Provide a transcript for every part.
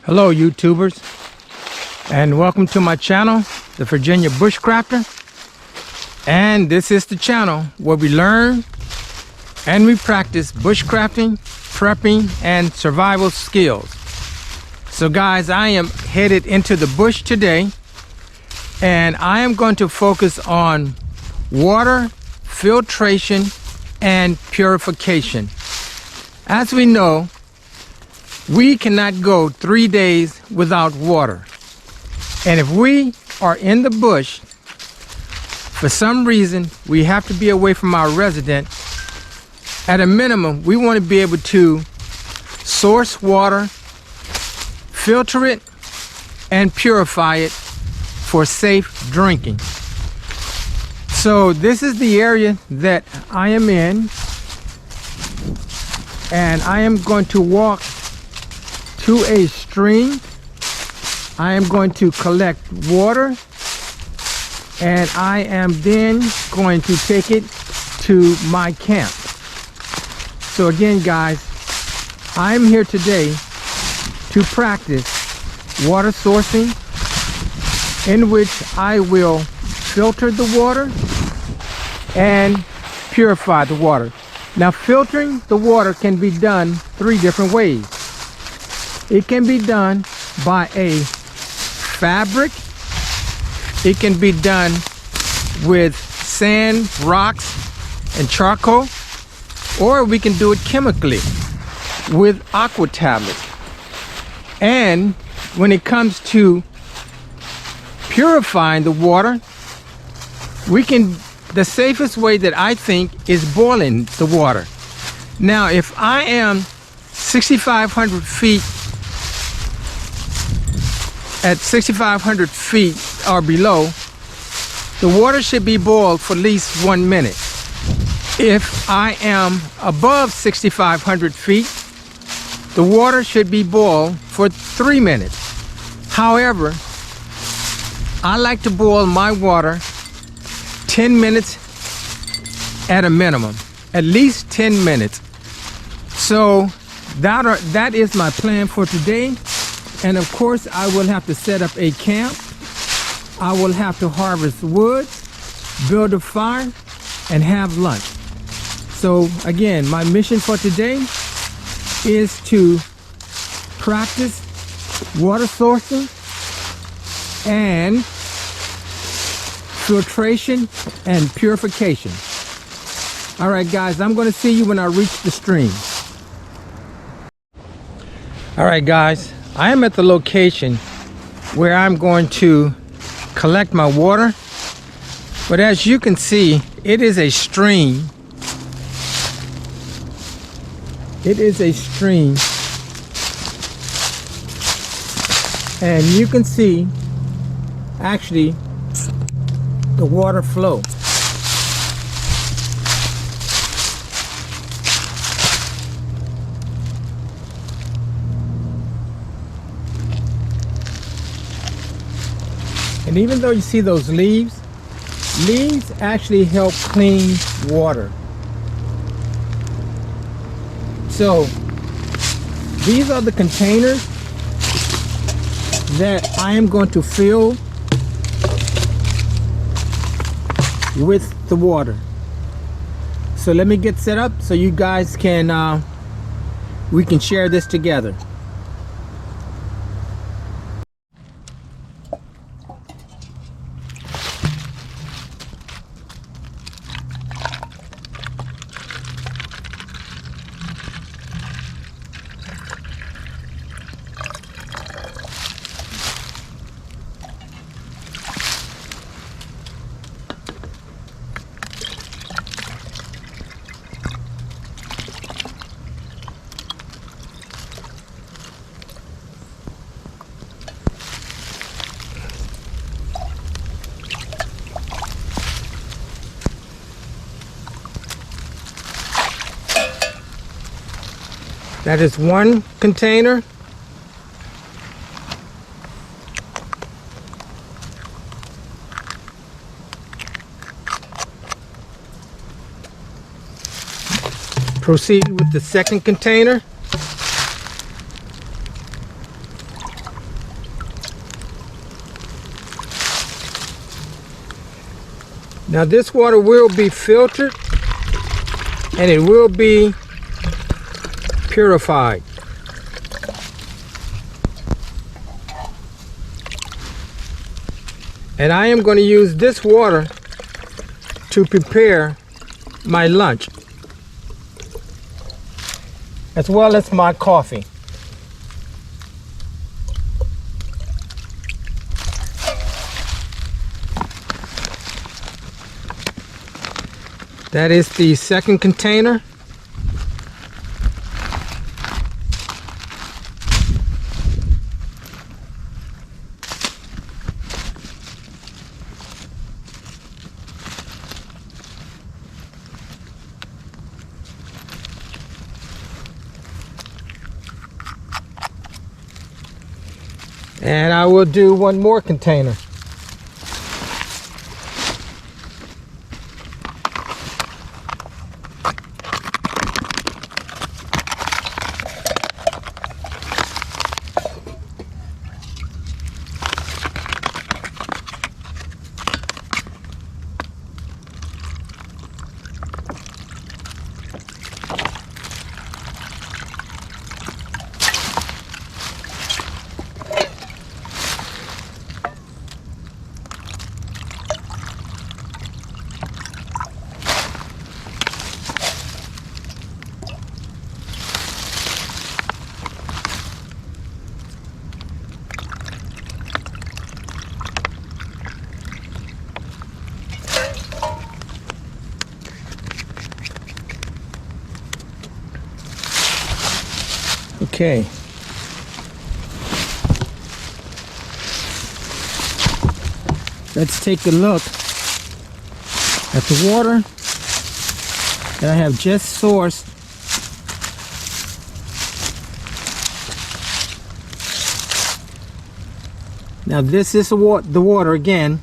Hello YouTubers, and welcome to my channel, the Virginia Bushcrafter. And this is the channel where we learn and we practice bushcrafting, prepping, and survival skills. So guys, I am headed into the bush today, and I am going to focus on water, filtration, and purification. As we know, we cannot go 3 days without water. And if we are in the bush, for some reason, we have to be away from our resident. At a minimum, we want to be able to source water, filter it, and purify it for safe drinking. So this is the area that I am in, and I am going to walk to a stream. I am going to collect water, and I am then going to take it to my camp. So again guys, I'm here today to practice water sourcing, in which I will filter the water and purify the water. Now, filtering the water can be done 3 different ways. It can be done by a fabric. It can be done with sand, rocks, and charcoal, or we can do it chemically with Aqua Tablets. And when it comes to purifying the water, the safest way that I think is boiling the water. Now, if I am 6,500 feet, at 6,500 feet or below, the water should be boiled for at least 1 minute. If I am above 6,500 feet, the water should be boiled for 3 minutes. However, I like to boil my water 10 minutes at a minimum, at least 10 minutes. So that is my plan for today. And of course, I will have to set up a camp. I will have to harvest wood, build a fire, and have lunch. So again, my mission for today is to practice water sourcing and filtration and purification. All right guys, I'm going to see you when I reach the stream. All right guys, I am at the location where I'm going to collect my water, but as you can see, it is a stream. It is a stream, and you can see actually the water flow. And even though you see those leaves actually help clean water. So these are the containers that I am going to fill with the water. So let me get set up so you guys can we can share this together. That is one container. Proceed with the second container. Now this water will be filtered and it will be purified. And I am going to use this water to prepare my lunch, as well as my coffee. That is the second container. And I will do one more container. Okay. Let's take a look at the water that I have just sourced. Now this is the water again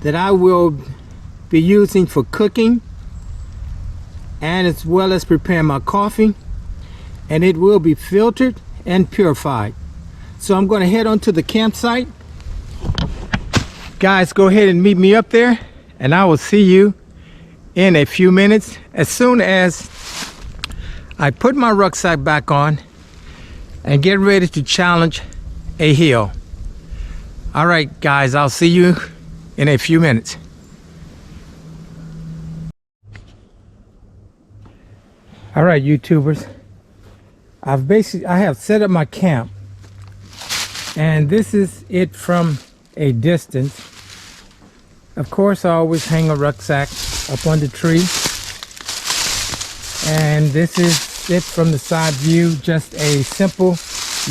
that I will be using for cooking and as well as preparing my coffee, and it will be filtered and purified. So I'm going to head on to the campsite. Guys, go ahead and meet me up there, and I will see you in a few minutes as soon as I put my rucksack back on and get ready to challenge a hill. All right, guys, I'll see you in a few minutes. All right, YouTubers, I have set up my camp, and this is it from a distance. Of course, I always hang a rucksack up on the tree, and this is it from the side view. Just a simple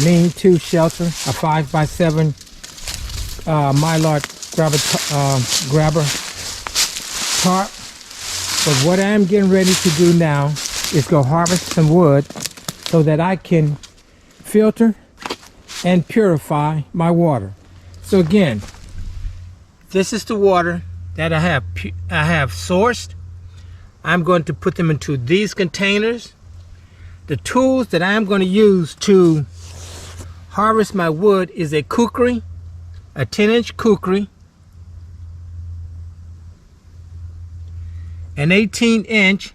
lean-to shelter, a 5x7 mylar grabber tarp. But what I'm getting ready to do now is go harvest some wood so that I can filter and purify my water. So again, this is the water that I have sourced. I'm going to put them into these containers. The tools that I'm going to use to harvest my wood is a kukri, a 10-inch kukri, an 18-inch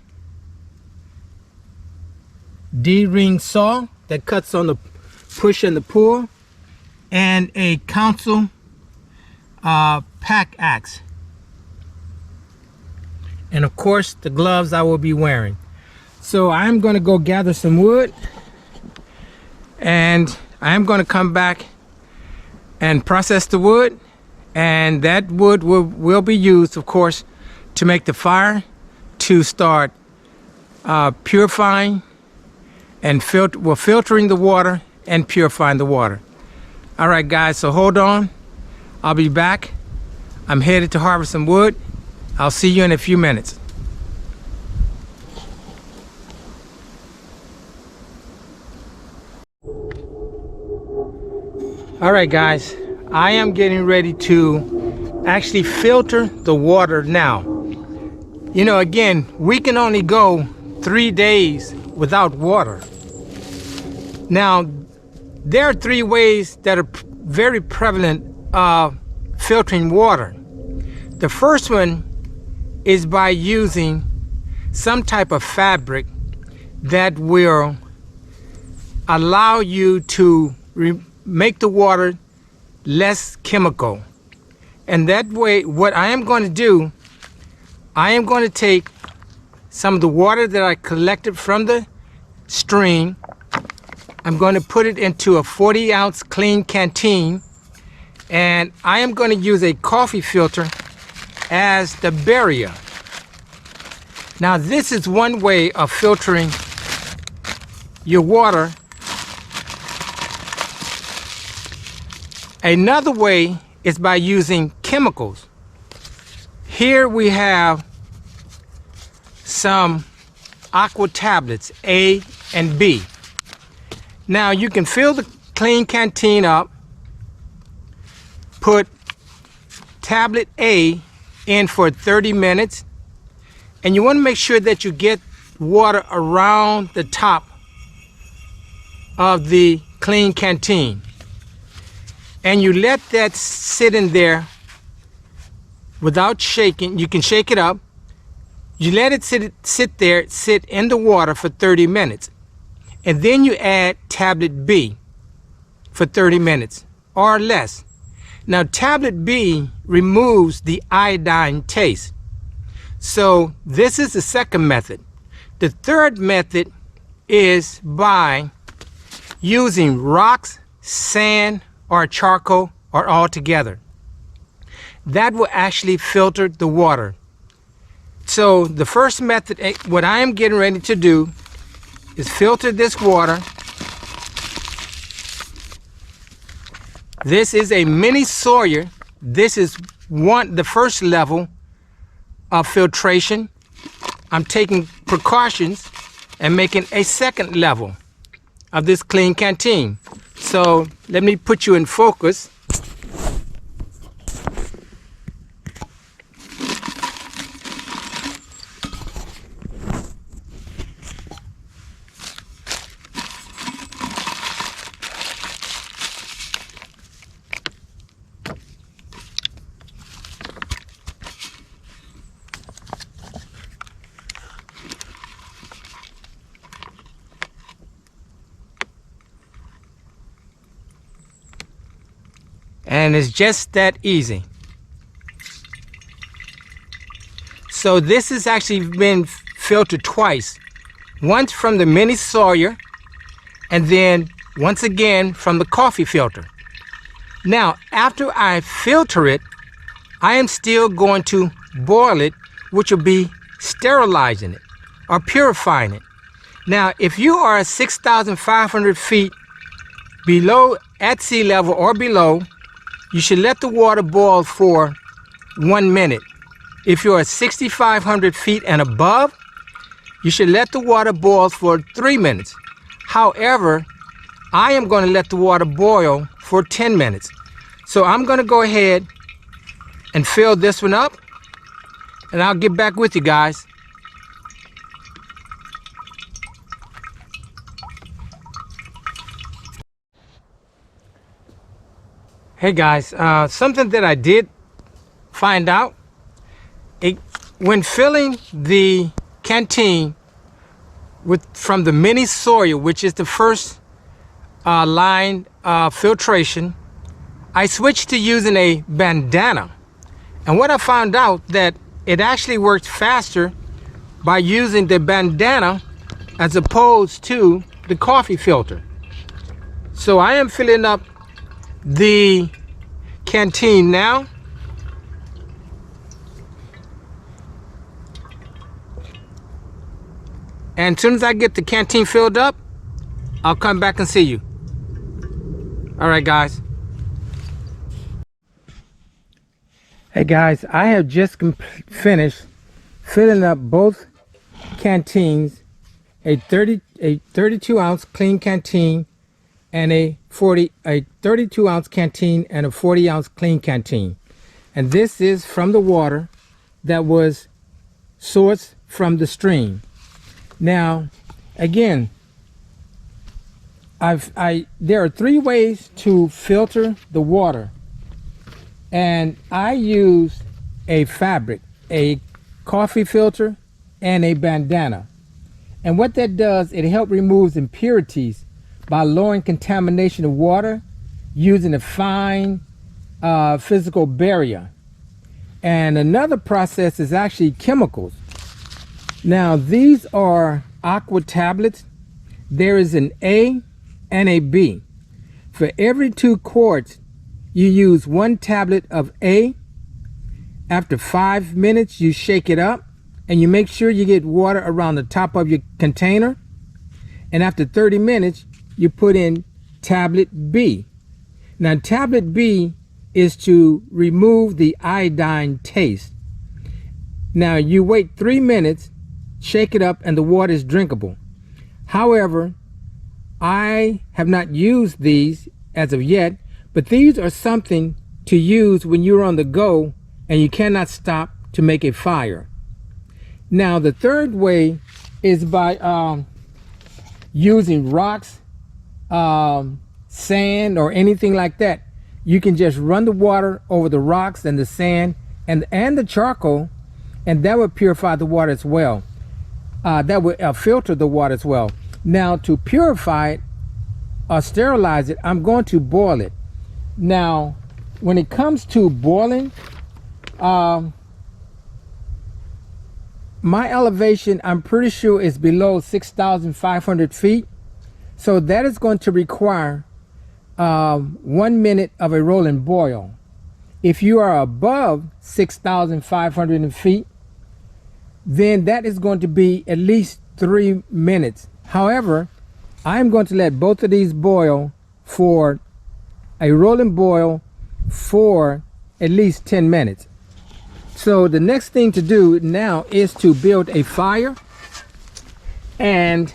D-ring saw that cuts on the push and the pull, and a council pack axe, and of course the gloves I will be wearing. So I'm going to go gather some wood, and I'm going to come back and process the wood, and that wood will be used, of course, to make the fire, to start purifying and filtering the water and purifying the water. All right, guys, so hold on. I'll be back. I'm headed to harvest some wood. I'll see you in a few minutes. All right, guys, I am getting ready to actually filter the water now. You know, again, we can only go 3 days without water. Now, there are 3 ways that are very prevalent of filtering water. The first one is by using some type of fabric that will allow you to make the water less chemical. And that way, what I am going to do, I am going to take some of the water that I collected from the stream. I'm going to put it into a 40-ounce clean canteen, and I am going to use a coffee filter as the barrier. Now, this is one way of filtering your water. Another way is by using chemicals. Here we have some Aqua Tablets, A and B. Now you can fill the clean canteen up, put tablet A in for 30 minutes, and you want to make sure that you get water around the top of the clean canteen. And you let that sit in there without shaking. You can shake it up. You let it sit in the water for 30 minutes. And then you add tablet B for 30 minutes or less. Now, tablet B removes the iodine taste. So this is the second method. The third method is by using rocks, sand, or charcoal, or all together. That will actually filter the water. So the first method, what I am getting ready to do, is filter this water. This is a mini Sawyer. This is the first level of filtration. I'm taking precautions and making a second level of this clean canteen. So let me put you in focus. And it's just that easy. So this has actually been filtered twice. Once from the mini Sawyer, and then once again from the coffee filter. Now, after I filter it, I am still going to boil it, which will be sterilizing it or purifying it. Now, if you are 6,500 feet below at sea level or below, you should let the water boil for 1 minute. If you're 6,500 feet and above, you should let the water boil for 3 minutes. However, I am going to let the water boil for 10 minutes. So I'm going to go ahead and fill this one up, and I'll get back with you guys. Hey guys, something that I did find out, when filling the canteen from the mini Sawyer, which is the first line filtration, I switched to using a bandana. And what I found out, that it actually works faster by using the bandana as opposed to the coffee filter. So I am filling up the canteen now. And as soon as I get the canteen filled up, I'll come back and see you. All right, guys. Hey guys, I have just finished filling up both canteens, a 32-ounce clean canteen and a 32-ounce canteen and a 40-ounce clean canteen. And this is from the water that was sourced from the stream. Now, again, there are 3 ways to filter the water, and I use a fabric, a coffee filter, and a bandana. And what that does, it helps remove impurities by lowering contamination of water using a fine physical barrier. And another process is actually chemicals. Now these are Aqua Tablets. There is an A and a B. For every 2 quarts, you use 1 tablet of A. After 5 minutes, you shake it up and you make sure you get water around the top of your container. And after 30 minutes, you put in tablet B. Now tablet B is to remove the iodine taste. Now you wait 3 minutes, shake it up, and the water is drinkable. However, I have not used these as of yet, but these are something to use when you're on the go and you cannot stop to make a fire. Now the third way is by using rocks, sand, or anything like that. You can just run the water over the rocks and the sand and the charcoal, and that will purify the water as well. That will filter the water as well. Now to purify it or sterilize it, I'm going to boil it. Now when it comes to boiling, my elevation, I'm pretty sure, is below 6,500 feet. So that is going to require 1 minute of a rolling boil. If you are above 6,500 feet, then that is going to be at least 3 minutes. However, I'm going to let both of these boil for a rolling boil for at least 10 minutes. So the next thing to do now is to build a fire, and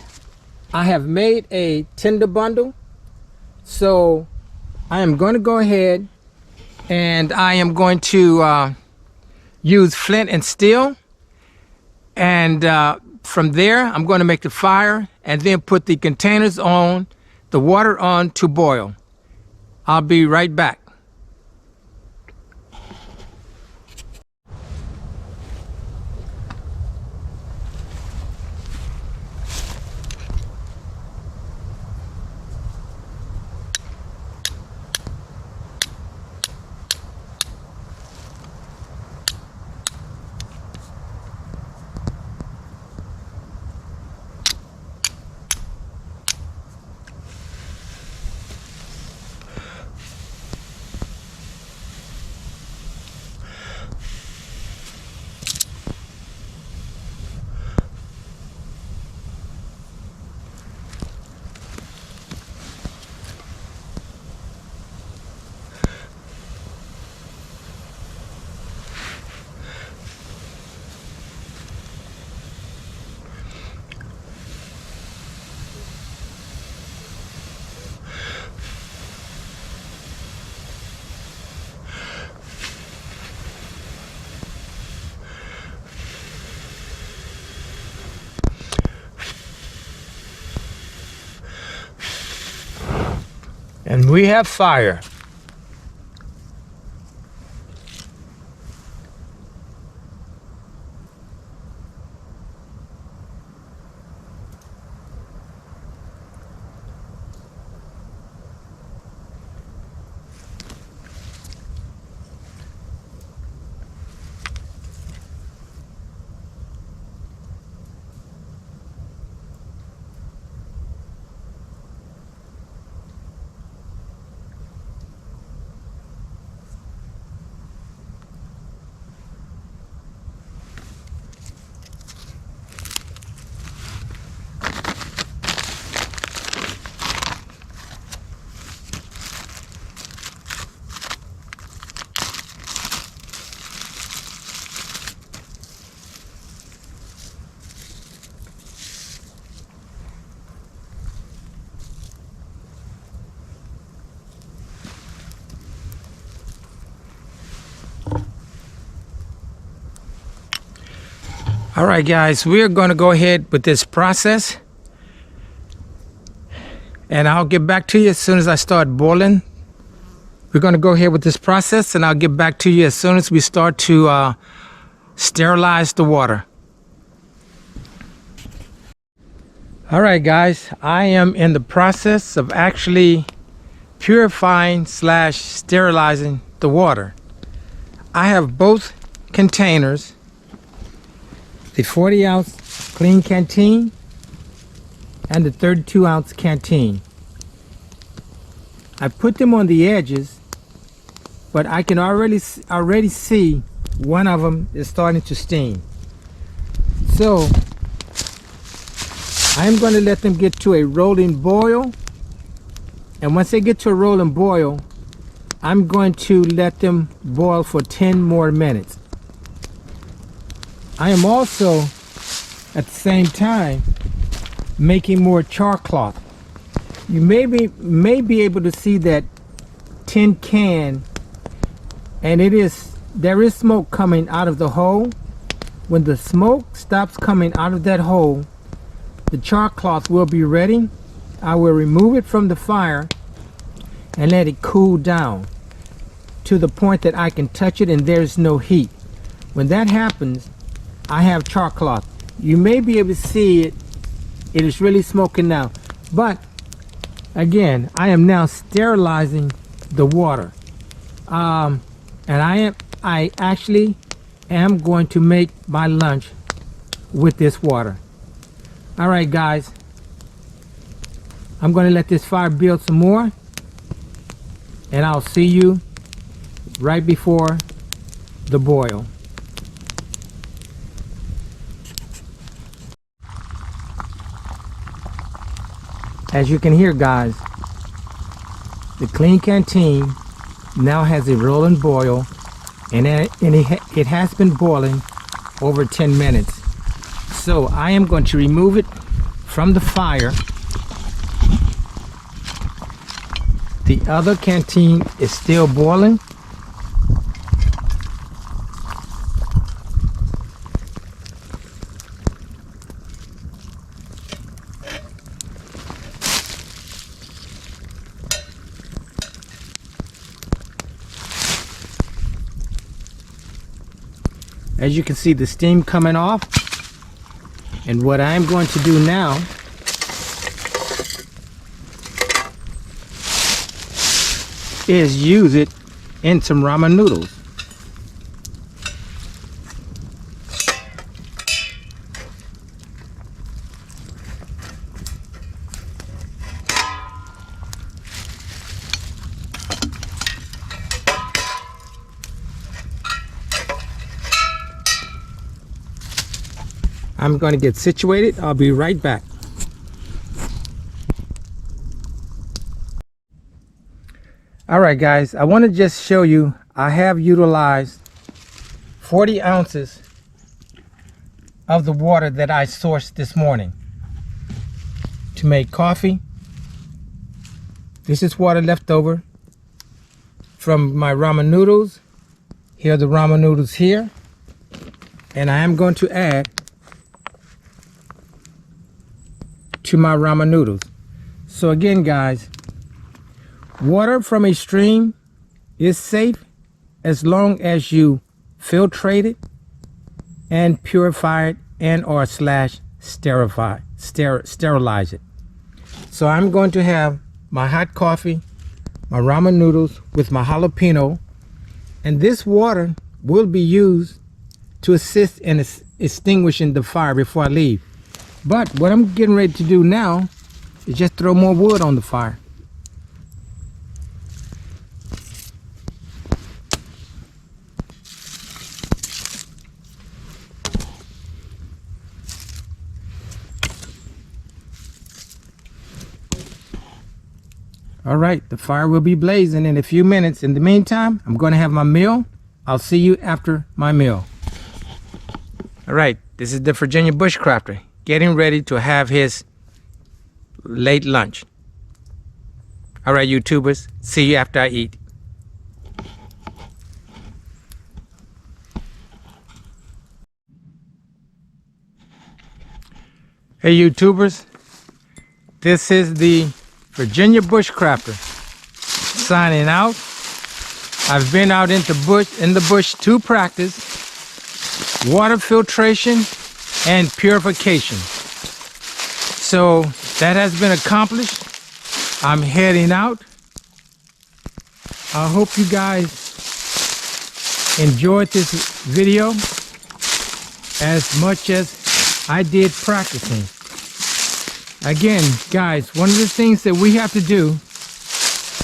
I have made a tinder bundle. So I am going to go ahead and I am going to use flint and steel, and from there I'm going to make the fire and then put the containers on, the water on to boil. I'll be right back. And we have fire. All right, guys, we're going to go ahead with this process, and I'll get back to you as soon as I start boiling. We're going to go ahead with this process, and I'll get back to you as soon as we start to sterilize the water. All right, guys, I am in the process of actually purifying / sterilizing the water. I have both containers, the 40-ounce clean canteen and the 32-ounce canteen. I put them on the edges, but I can already see one of them is starting to steam. So I'm going to let them get to a rolling boil, and once they get to a rolling boil, I'm going to let them boil for 10 more minutes. I am also at the same time making more char cloth. You may be able to see that tin can, and there is smoke coming out of the hole. When the smoke stops coming out of that hole, the char cloth will be ready. I will remove it from the fire and let it cool down to the point that I can touch it and there's no heat. When that happens, I have char cloth. You may be able to see it. It is really smoking now, but again, I am now sterilizing the water, and I actually am going to make my lunch with this water. All right, guys, I'm going to let this fire build some more, and I'll see you right before the boil. As you can hear, guys, the clean canteen now has a rolling boil, and it has been boiling over 10 minutes. So I am going to remove it from the fire. The other canteen is still boiling. As you can see, the steam coming off, and what I'm going to do now is use it in some ramen noodles. I'm going to get situated. I'll be right back. All right, guys, I want to just show you I have utilized 40 ounces of the water that I sourced this morning to make coffee. This is water left over from my ramen noodles. Here are the ramen noodles here, and I am going to add to my ramen noodles. So again, guys, water from a stream is safe as long as you filtrate it and purify it and or sterilize it. So I'm going to have my hot coffee, my ramen noodles with my jalapeno, and this water will be used to assist in extinguishing the fire before I leave. But what I'm getting ready to do now is just throw more wood on the fire. All right, the fire will be blazing in a few minutes. In the meantime, I'm going to have my meal. I'll see you after my meal. All right, this is the Virginia bushcrafter getting ready to have his late lunch. All right, YouTubers, see you after I eat. Hey, YouTubers, this is the Virginia bushcrafter signing out. I've been out in the bush to practice, water filtration, and purification. So that has been accomplished. I'm heading out. I hope you guys enjoyed this video as much as I did practicing. Again, guys, one of the things that we have to do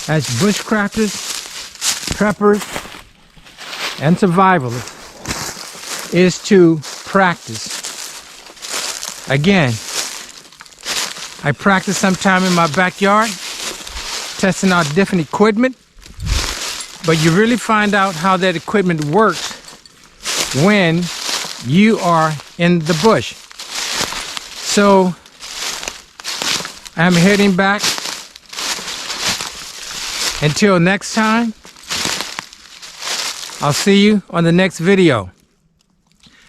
as bushcrafters, preppers, and survivalists is to practice. Again, I practice sometime in my backyard, testing out different equipment, but you really find out how that equipment works when you are in the bush. So I'm heading back. Until next time, I'll see you on the next video.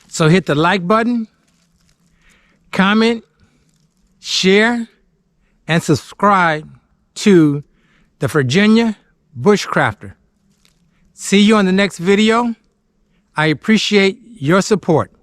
So hit the like button, comment, share, and subscribe to the Virginia Bushcrafter. See you on the next video. I appreciate your support.